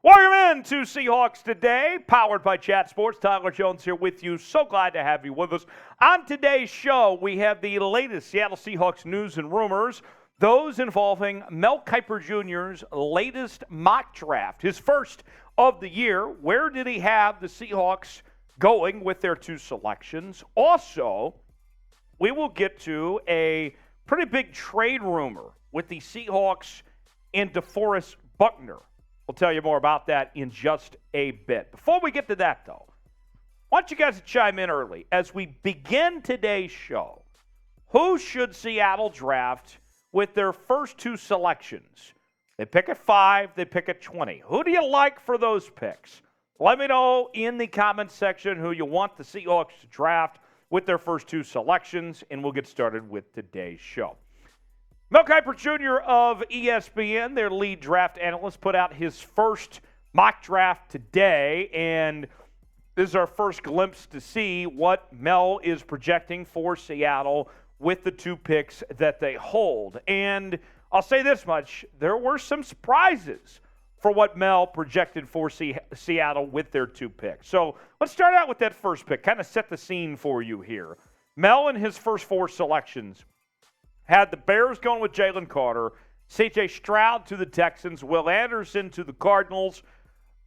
Welcome in to Seahawks Today, powered by Chat Sports. Tyler Jones here with you. So glad to have you with us. On today's show, we have the latest Seattle Seahawks news and rumors, those involving Mel Kiper Jr.'s latest mock draft, his first of the year. Where did he have the Seahawks going with their two selections? Also, we will get to a pretty big trade rumor with the Seahawks and DeForest Buckner. We'll tell you more about that in just a bit. Before we get to that, though, I want you guys to chime in early. As we begin today's show, who should Seattle draft with their first two selections? They pick at 5, they pick at 20. Who do you like for those picks? Let me know in the comments section who you want the Seahawks to draft with their first two selections, and we'll get started with today's show. Mel Kiper Jr. of ESPN, their lead draft analyst, put out his first mock draft today, and this is our first glimpse to see what Mel is projecting for Seattle with the two picks that they hold. And I'll say this much, there were some surprises for what Mel projected for Seattle with their two picks. So let's start out with that first pick, kind of set the scene for you here. Mel in his first four selections had the Bears going with Jalen Carter, C.J. Stroud to the Texans, Will Anderson to the Cardinals,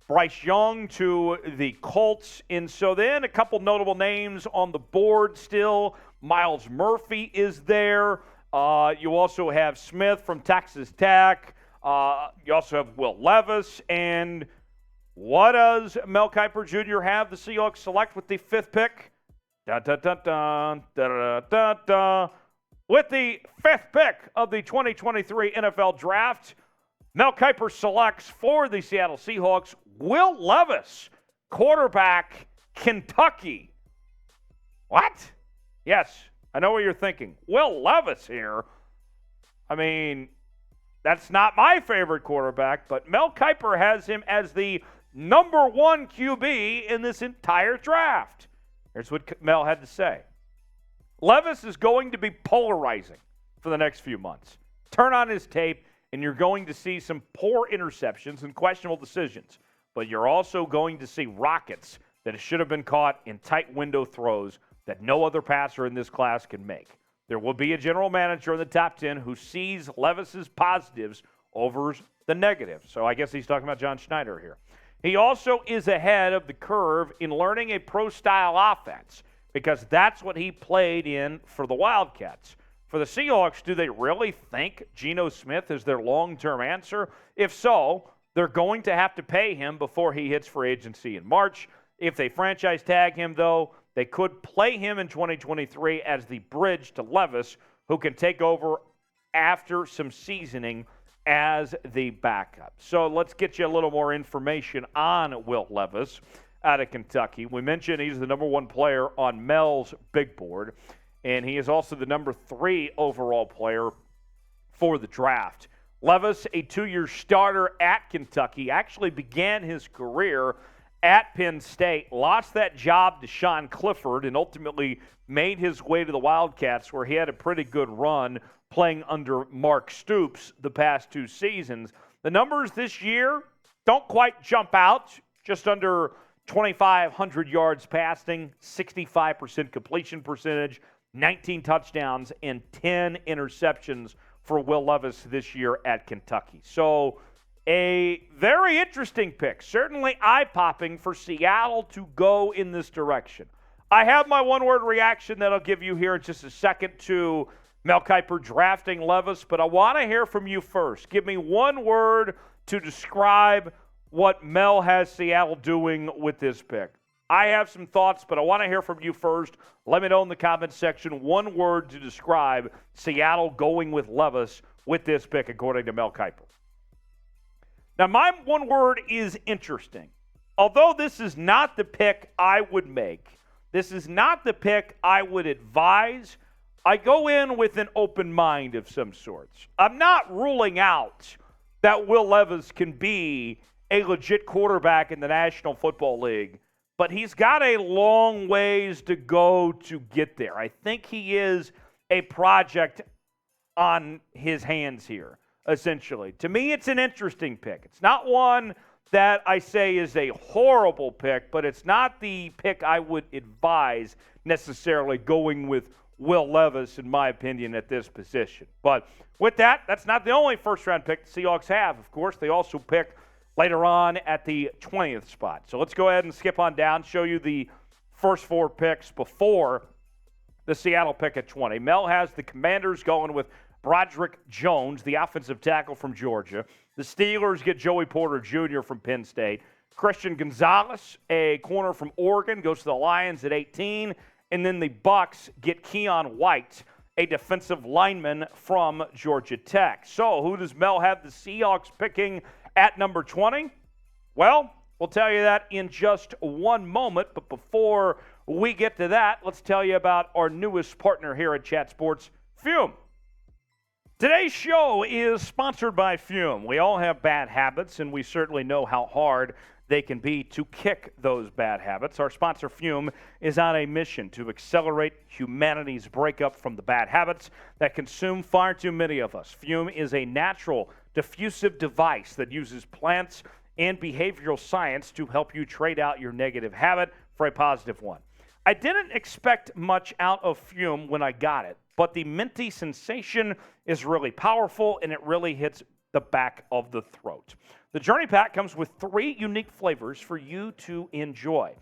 Bryce Young to the Colts. And so then a couple notable names on the board still. Myles Murphy is there. You also have Smith from Texas Tech. You also have Will Levis. And what does Mel Kiper Jr. have the Seahawks select with the fifth pick? With the fifth pick of the 2023 NFL Draft, Mel Kiper selects for the Seattle Seahawks Will Levis, quarterback, Kentucky. What? Yes, I know what you're thinking. Will Levis here. I mean, that's not my favorite quarterback, but Mel Kiper has him as the number one QB in this entire draft. Here's what Mel had to say. Levis is going to be polarizing for the next few months. Turn on his tape, and you're going to see some poor interceptions and questionable decisions. But you're also going to see rockets that should have been caught in tight window throws that no other passer in this class can make. There will be a general manager in the top 10 who sees Levis's positives over the negatives. So I guess he's talking about John Schneider here. He also is ahead of the curve in learning a pro-style offense, because that's what he played in for the Wildcats. For the Seahawks, do they really think Geno Smith is their long-term answer? If so, they're going to have to pay him before he hits free agency in March. If they franchise tag him, though, they could play him in 2023 as the bridge to Levis, who can take over after some seasoning as the backup. So let's get you a little more information on Will Levis out of Kentucky. We mentioned he's the number one player on Mel's big board, and he is also the number 3 overall player for the draft. Levis, a 2-year starter at Kentucky, actually began his career at Penn State, lost that job to Sean Clifford, and ultimately made his way to the Wildcats, where he had a pretty good run playing under Mark Stoops the past 2 seasons. The numbers this year don't quite jump out, just under 2,500 yards passing, 65% completion percentage, 19 touchdowns, and 10 interceptions for Will Levis this year at Kentucky. So a very interesting pick, certainly eye-popping for Seattle to go in this direction. I have my one-word reaction that I'll give you here in just a second to Mel Kiper drafting Levis, but I want to hear from you first. Give me one word to describe what Mel has Seattle doing with this pick. I have some thoughts, but I want to hear from you first. Let me know in the comments section one word to describe Seattle going with Levis with this pick, according to Mel Kiper. Now, my one word is interesting. Although this is not the pick I would make, this is not the pick I would advise, I go in with an open mind of some sorts. I'm not ruling out that Will Levis can be a legit quarterback in the National Football League, but he's got a long ways to go to get there. I think he is a project on his hands here, essentially. To me, it's an interesting pick. It's not one that I say is a horrible pick, but it's not the pick I would advise necessarily going with Will Levis, in my opinion, at this position. But with that, that's not the only first-round pick the Seahawks have. Of course, they also pick later on at the 20th spot. So let's go ahead and skip on down, show you the first 4 picks before the Seattle pick at 20. Mel has the Commanders going with Broderick Jones, the offensive tackle from Georgia. The Steelers get Joey Porter Jr. from Penn State. Christian Gonzalez, a corner from Oregon, goes to the Lions at 18. And then the Bucs get Keon White, a defensive lineman from Georgia Tech. So who does Mel have the Seahawks picking at number 20? Well, we'll tell you that in just one moment. But before we get to that, let's tell you about our newest partner here at Chat Sports, Fume. Today's show is sponsored by Fume. We all have bad habits, and we certainly know how hard they can be to kick those bad habits. Our sponsor, Fume, is on a mission to accelerate humanity's breakup from the bad habits that consume far too many of us. Fume is a natural, diffusive device that uses plants and behavioral science to help you trade out your negative habit for a positive one. I didn't expect much out of Fume when I got it, but the minty sensation is really powerful, and it really hits the back of the throat. The Journey Pack comes with 3 unique flavors for you to enjoy: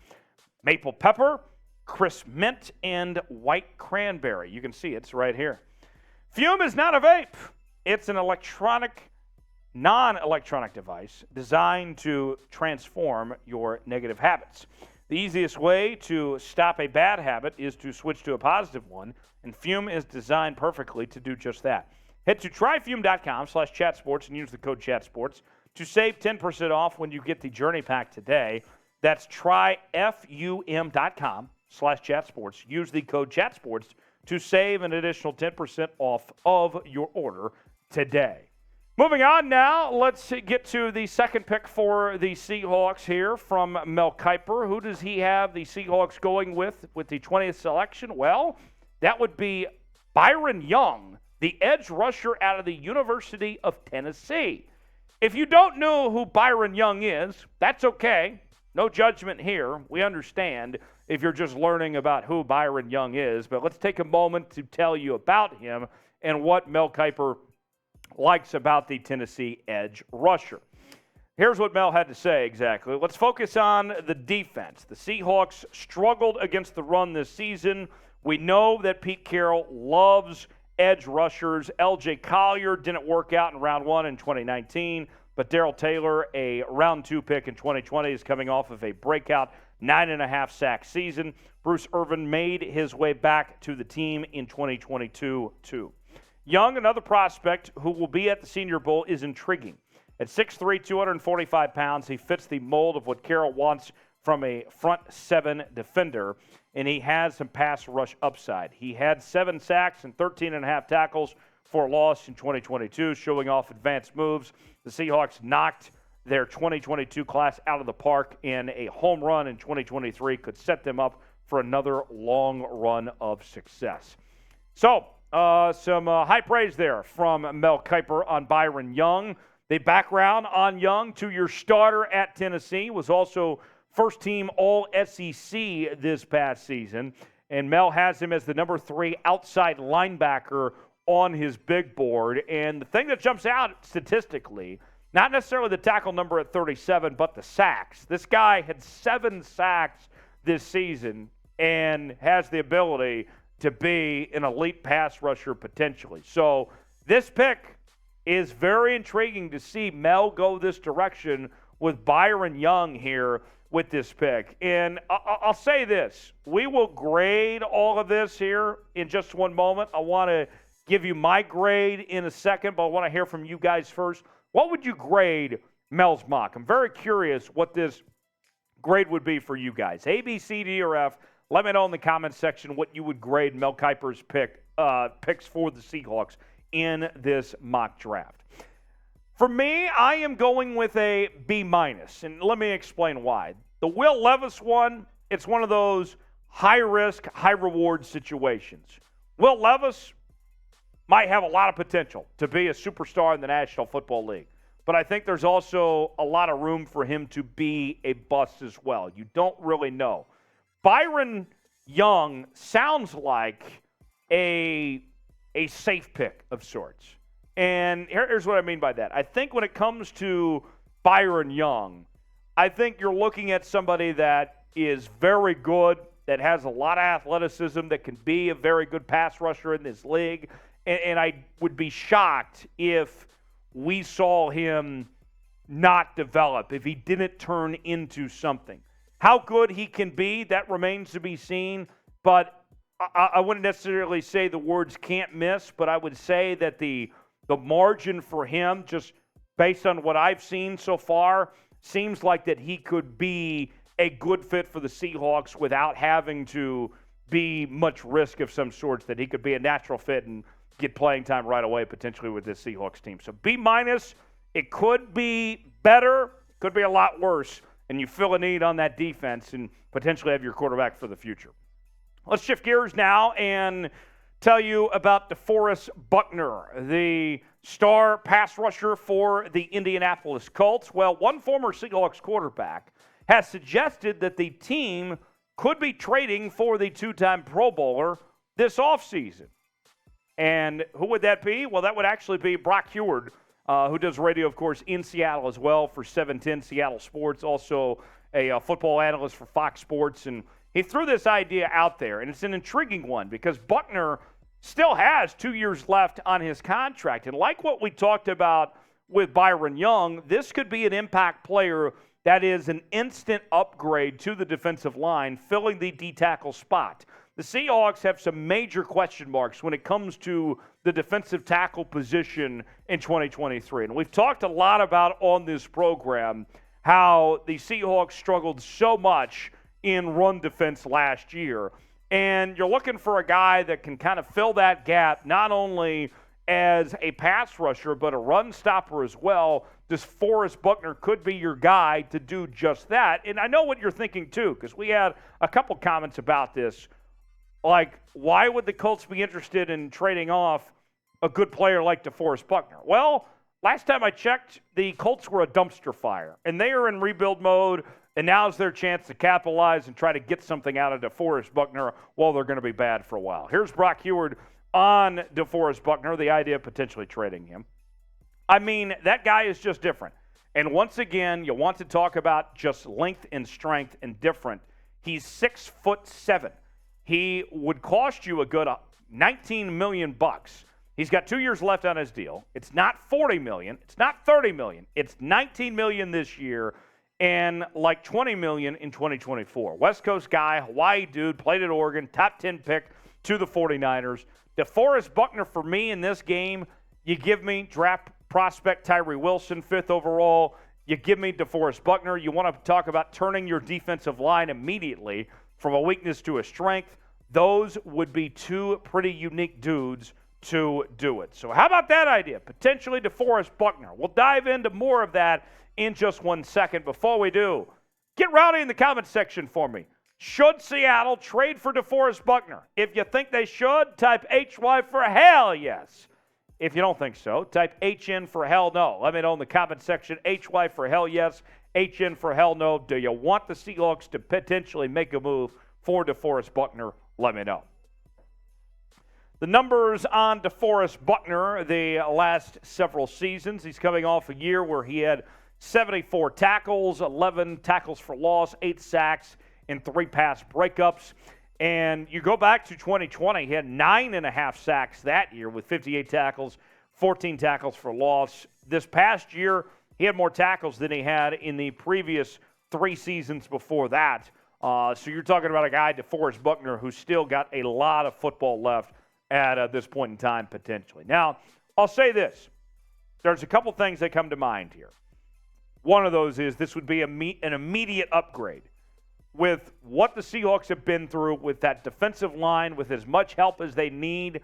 maple pepper, crisp mint, and white cranberry. You can see it's right here. Fume is not a vape. It's an non-electronic device designed to transform your negative habits. The easiest way to stop a bad habit is to switch to a positive one, and Fume is designed perfectly to do just that. Head to tryfume.com/chatsports and use the code chatsports to save 10% off when you get the Journey Pack today. That's tryfum.com/chatsports. Use the code chatsports to save an additional 10% off of your order today. Moving on now, let's get to the second pick for the Seahawks here from Mel Kiper. Who does he have the Seahawks going with the 20th selection? Well, that would be Byron Young, the edge rusher out of the University of Tennessee. If you don't know who Byron Young is, that's okay. No judgment here. We understand if you're just learning about who Byron Young is, but let's take a moment to tell you about him and what Mel Kiper likes about the Tennessee edge rusher. Here's what Mel had to say exactly. Let's focus on the defense. The Seahawks struggled against the run this season. We know that Pete Carroll loves edge rushers. L.J. Collier didn't work out in round 1 in 2019, but Darrell Taylor, a round 2 pick in 2020, is coming off of a breakout 9.5 sack season. Bruce Irvin made his way back to the team in 2022 too. Young, another prospect who will be at the Senior Bowl, is intriguing. At 6'3", 245 pounds, he fits the mold of what Carroll wants from a front 7 defender, and he has some pass rush upside. He had 7 sacks and 13.5 tackles for a loss in 2022, showing off advanced moves. The Seahawks knocked their 2022 class out of the park, and a home run in 2023 could set them up for another long run of success. So, some high praise there from Mel Kiper on Byron Young. The background on Young, 2-year starter at Tennessee, was also first-team All-SEC this past season, and Mel has him as the number 3 outside linebacker on his big board. And the thing that jumps out statistically, not necessarily the tackle number at 37, but the sacks. This guy had 7 sacks this season and has the ability to be an elite pass rusher potentially. So this pick is very intriguing to see Mel go this direction with Byron Young here with this pick. And I'll say this. We will grade all of this here in just one moment. I want to give you my grade in a second, but I want to hear from you guys first. What would you grade Mel's mock? I'm very curious what this grade would be for you guys. A, B, C, D, or F. Let me know in the comments section what you would grade Mel Kiper's picks for the Seahawks in this mock draft. For me, I am going with a B-, and let me explain why. The Will Levis one, it's one of those high-risk, high-reward situations. Will Levis might have a lot of potential to be a superstar in the National Football League, but I think there's also a lot of room for him to be a bust as well. You don't really know. Byron Young sounds like a safe pick of sorts. And here's what I mean by that. I think when it comes to Byron Young, I think you're looking at somebody that is very good, that has a lot of athleticism, that can be a very good pass rusher in this league. And I would be shocked if we saw him not develop, if he didn't turn into something. How good he can be, that remains to be seen. But I wouldn't necessarily say the words can't miss, but I would say that the margin for him, just based on what I've seen so far, seems like that he could be a good fit for the Seahawks without having to be much risk of some sorts, that he could be a natural fit and get playing time right away potentially with this Seahawks team. So B-, it could be better, could be a lot worse, and you fill a need on that defense and potentially have your quarterback for the future. Let's shift gears now and tell you about DeForest Buckner, the star pass rusher for the Indianapolis Colts. Well, one former Seahawks quarterback has suggested that the team could be trading for the two-time Pro Bowler this offseason. And who would that be? Well, that would actually be Brock Huard, who does radio, of course, in Seattle as well for 710 Seattle Sports, also a football analyst for Fox Sports. And he threw this idea out there, and it's an intriguing one because Buckner still has 2 years left on his contract. And like what we talked about with Byron Young, this could be an impact player that is an instant upgrade to the defensive line, filling the D-tackle spot. The Seahawks have some major question marks when it comes to the defensive tackle position in 2023. And we've talked a lot about on this program how the Seahawks struggled so much in run defense last year. And you're looking for a guy that can kind of fill that gap, not only as a pass rusher, but a run stopper as well. DeForest Buckner could be your guy to do just that. And I know what you're thinking, too, because we had a couple comments about this. Like, why would the Colts be interested in trading off a good player like DeForest Buckner? Well, last time I checked, the Colts were a dumpster fire, and they are in rebuild mode, and now's their chance to capitalize and try to get something out of DeForest Buckner while they're going to be bad for a while. Here's Brock Huard on DeForest Buckner, the idea of potentially trading him. I mean, that guy is just different. And once again, you want to talk about just length and strength and different. He's 6'7". He would cost you a good $19 million. He's got 2 years left on his deal. It's not $40 million. It's not $30 million. It's $19 million this year and like $20 million in 2024. West Coast guy, Hawaii dude, played at Oregon, top 10 pick to the 49ers. DeForest Buckner for me in this game, you give me draft prospect Tyree Wilson, 5th overall. You give me DeForest Buckner. You want to talk about turning your defensive line immediately from a weakness to a strength. Those would be two pretty unique dudes to do it. So how about that idea? Potentially DeForest Buckner. We'll dive into more of that in just 1 second. Before we do, get rowdy in the comments section for me. Should Seattle trade for DeForest Buckner? If you think they should, type HY for hell yes. If you don't think so, type HN for hell no. Let me know in the comment section. HY for hell yes, HN for hell no. Do you want the Seahawks to potentially make a move for DeForest Buckner? Let me know. The numbers on DeForest Buckner the last several seasons. He's coming off a year where he had 74 tackles, 11 tackles for loss, 8 sacks, and 3 pass breakups. And you go back to 2020, he had 9.5 sacks that year with 58 tackles, 14 tackles for loss. This past year, he had more tackles than he had in the previous 3 seasons before that. So you're talking about a guy, DeForest Buckner, who's still got a lot of football left at this point in time, potentially. Now, I'll say this. There's a couple things that come to mind here. One of those is this would be an immediate upgrade. With what the Seahawks have been through, with that defensive line, with as much help as they need,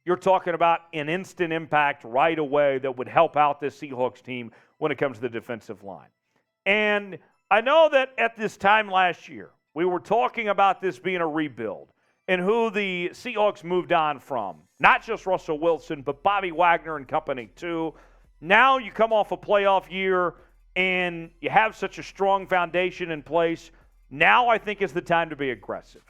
you're talking about an instant impact right away that would help out this Seahawks team when it comes to the defensive line. And I know that at this time last year, we were talking about this being a rebuild and who the Seahawks moved on from. Not just Russell Wilson, but Bobby Wagner and company too. Now you come off a playoff year and you have such a strong foundation in place. Now I think is the time to be aggressive.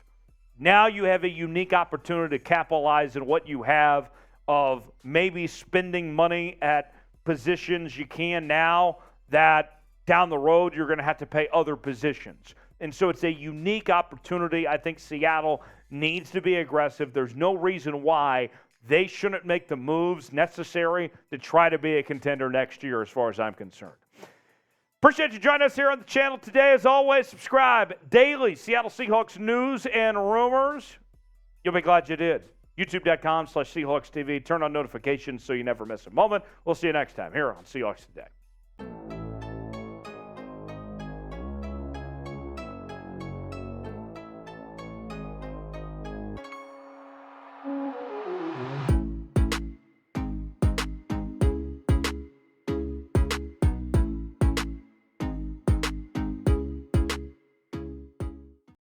Now you have a unique opportunity to capitalize on what you have of maybe spending money at positions you can now that down the road you're going to have to pay other positions. And so it's a unique opportunity. I think Seattle needs to be aggressive. There's no reason why they shouldn't make the moves necessary to try to be a contender next year as far as I'm concerned. Appreciate you joining us here on the channel today. As always, subscribe daily. Seattle Seahawks news and rumors. You'll be glad you did. YouTube.com/SeahawksTV. Turn on notifications so you never miss a moment. We'll see you next time here on Seahawks Today.